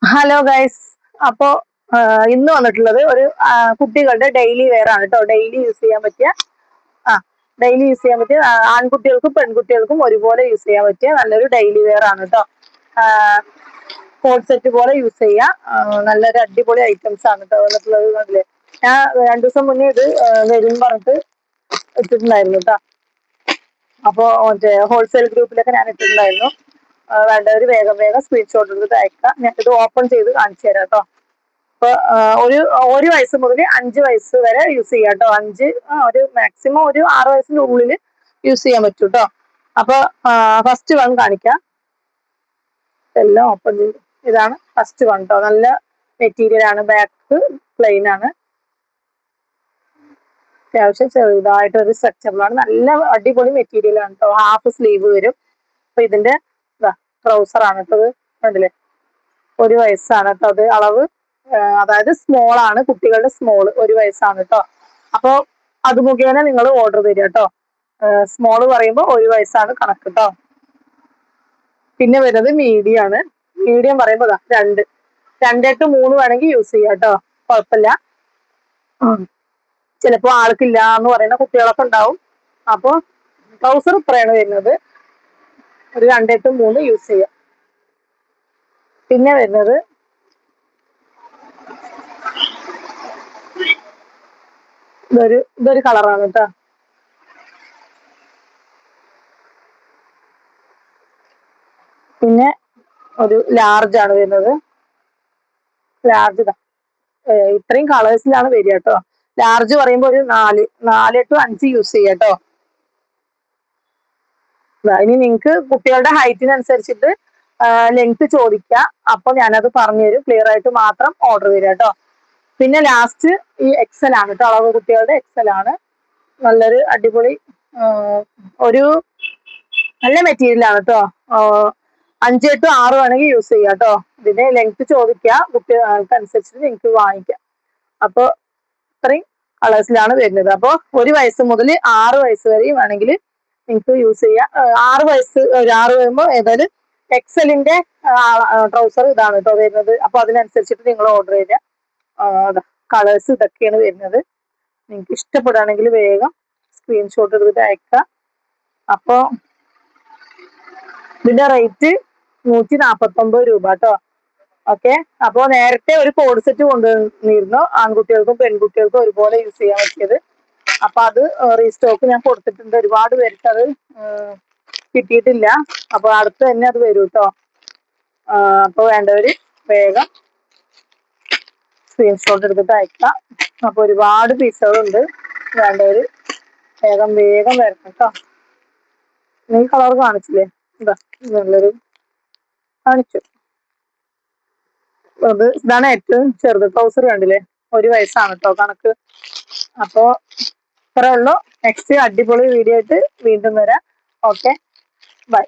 Hello guys. അപ്പോ ഇന്ന് വന്നിട്ടുള്ളത് ഒരു കുട്ടികളുടെ ഡെയിലി വെയർ ആണ് കേട്ടോ. ഡെയിലി യൂസ് ചെയ്യാൻ പറ്റിയ ആ ഡെയിലി യൂസ് ചെയ്യാൻ പറ്റിയ ആൺകുട്ടികൾക്കും പെൺകുട്ടികൾക്കും ഒരുപോലെ യൂസ് ചെയ്യാൻ പറ്റിയ നല്ലൊരു ഡെയിലി വെയർ ആണ് കേട്ടോ. കോഡ് സെറ്റ് പോലെ യൂസ് ചെയ്യാം. നല്ലൊരു അടിപൊളി ഐറ്റംസ് ആണ് കേട്ടോ വന്നിട്ടുള്ളത്. കണ്ടില്ലേ, ഞാൻ 2 ദിവസം മുന്നേ ഇത് വരും പറഞ്ഞിട്ട് ഇട്ടിട്ടുണ്ടായിരുന്നു കേട്ടോ. അപ്പോ മറ്റേ ഹോൾസെയിൽ ഗ്രൂപ്പിലൊക്കെ ഞാൻ ഇട്ടിട്ടുണ്ടായിരുന്നു. വേണ്ടവർ വേഗം വേഗം സ്ക്രീൻഷോട്ട് എടുത്ത് അയക്കാം. ഞാൻ ഇത് ഓപ്പൺ ചെയ്ത് കാണിച്ചു തരാം കേട്ടോ. അപ്പൊ ഒരു വയസ്സ് മുതൽ 5 വയസ്സ് വരെ യൂസ് ചെയ്യാം കേട്ടോ. ഒരു മാക്സിമം ഒരു 6 വയസ്സിന്റെ ഉള്ളിൽ യൂസ് ചെയ്യാൻ പറ്റും കേട്ടോ. അപ്പൊ ഫസ്റ്റ് വൺ കാണിക്കാം. എല്ലാം ഓപ്പൺ ചെയ്ത്, ഇതാണ് ഫസ്റ്റ് വൺ കേട്ടോ. നല്ല മെറ്റീരിയൽ ആണ്. ബാക്ക് പ്ലെയിൻ ആണ്. അത്യാവശ്യം ചെറുതായിട്ടൊരു സ്ട്രക്ചറിലാണ്. നല്ല അടിപൊളി മെറ്റീരിയൽ ആണ് കേട്ടോ. ഹാഫ് സ്ലീവ് വരും. അപ്പൊ ഇതിന്റെ ട്രൗസർ ആണ് കേട്ടോ. ഇത് കണ്ടില്ലേ, 1 വയസ്സാണ് കേട്ടോ. അത് അളവ്, അതായത് സ്മോൾ ആണ്, കുട്ടികളുടെ സ്മോൾ 1 വയസ്സാണ് കേട്ടോ. അപ്പോ അത് മുഖേന നിങ്ങൾ ഓർഡർ തരിക കേട്ടോ. സ്മോൾ പറയുമ്പോൾ 1 വയസ്സാണ് കണക്ക് കേട്ടോ. പിന്നെ വരുന്നത് മീഡിയം ആണ്. മീഡിയം പറയുമ്പോൾ 2 2 to 3 വേണമെങ്കിൽ യൂസ് ചെയ്യാം കേട്ടോ. കുഴപ്പമില്ല. ചിലപ്പോൾ ആൾക്കില്ല എന്ന് പറയുന്ന കുട്ടികളൊക്കെ ഉണ്ടാവും. അപ്പോൾ ട്രൗസർ ഇത്രയാണ് വരുന്നത്. ഒരു 2 to 3 യൂസ് ചെയ്യാം. പിന്നെ വരുന്നത് ഇതൊരു കളറാണ് കേട്ടോ. പിന്നെ ഒരു ലാർജ് ആണ് വരുന്നത്. ലാർജ് ഇത്രയും കളേഴ്സിലാണ് വരിക കേട്ടോ. ലാർജ് പറയുമ്പോൾ ഒരു 4 to 5 യൂസ് ചെയ്യാം കേട്ടോ. ഇനി നിങ്ങൾക്ക് കുട്ടികളുടെ ഹൈറ്റിനനുസരിച്ചിട്ട് ലെങ്ത് ചോദിക്കുക. അപ്പൊ ഞാനത് പറഞ്ഞുതരും. ക്ലിയർ ആയിട്ട് മാത്രം ഓർഡർ തരിക കേട്ടോ. പിന്നെ ലാസ്റ്റ് ഈ എക്സൽ ആണ് കേട്ടോ. അളവ് കുട്ടികളുടെ എക്സൽ ആണ്. നല്ലൊരു അടിപൊളി ഒരു നല്ല മെറ്റീരിയൽ ആണ് കേട്ടോ. 5 to 6 വേണമെങ്കിൽ യൂസ് ചെയ്യാം കേട്ടോ. ഇതിന്റെ ലെങ്ത് ചോദിക്കുക, കുട്ടികൾക്ക് അനുസരിച്ചിട്ട് നിങ്ങൾക്ക് വാങ്ങിക്കാം. അപ്പൊ ഇത്രയും കളേഴ്സിലാണ് വരുന്നത്. അപ്പോൾ 1 വയസ്സ് മുതൽ 6 വയസ്സ് വരെയും വേണമെങ്കിൽ നിങ്ങൾക്ക് യൂസ് ചെയ്യാം. 6 വരുമ്പോൾ ഏതായാലും എക്സലിന്റെ ട്രൗസർ ഇതാണ് കേട്ടോ വരുന്നത്. അപ്പൊ അതിനനുസരിച്ചിട്ട് നിങ്ങൾ ഓർഡർ ചെയ്യുക. കളേഴ്സ് ഇതൊക്കെയാണ് വരുന്നത്. നിങ്ങൾക്ക് ഇഷ്ടപ്പെടുകയാണെങ്കിൽ വേഗം സ്ക്രീൻഷോട്ട് എടുത്തിട്ട് അയക്കുക. അപ്പോൾ ഇതിന്റെ റേറ്റ് 149 രൂപ കേട്ടോ. ഓക്കെ. അപ്പോൾ നേരത്തെ ഒരു കോഡ് സെറ്റ് കൊണ്ടുവന്നിരുന്നു, ആൺകുട്ടികൾക്കും പെൺകുട്ടികൾക്കും ഒരുപോലെ യൂസ് ചെയ്യാൻ പറ്റിയത്. അപ്പൊ അത് റീസ്റ്റോക്ക് ഞാൻ കൊടുത്തിട്ടുണ്ട്. ഒരുപാട് പേർക്ക് അത് കിട്ടിയിട്ടില്ല. അപ്പൊ അടുത്ത് തന്നെ അത് വരും കേട്ടോ. അപ്പൊ വേണ്ടവര് വേഗം സ്ക്രീൻഷോട്ട് എടുത്തിട്ട് അയക്കാം. അപ്പൊ ഒരുപാട് പീസുകളുണ്ട്. വേണ്ടവര് വേഗം വേഗം വരണം കേട്ടോ. ഈ കളർ കാണിച്ചില്ലേ, നല്ലൊരു കാണിച്ചു. ഇതാണ് ഏറ്റവും ചെറുത്. ട്രൗസർ കണ്ടില്ലേ, 1 വയസ്സാണ് കേട്ടോ കണക്ക്. അപ്പോ ഇത്രേ ഉള്ളൂ. നെക്സ്റ്റ് അടിപൊളി വീഡിയോ ആയിട്ട് വീണ്ടും വരാം. Okay, by.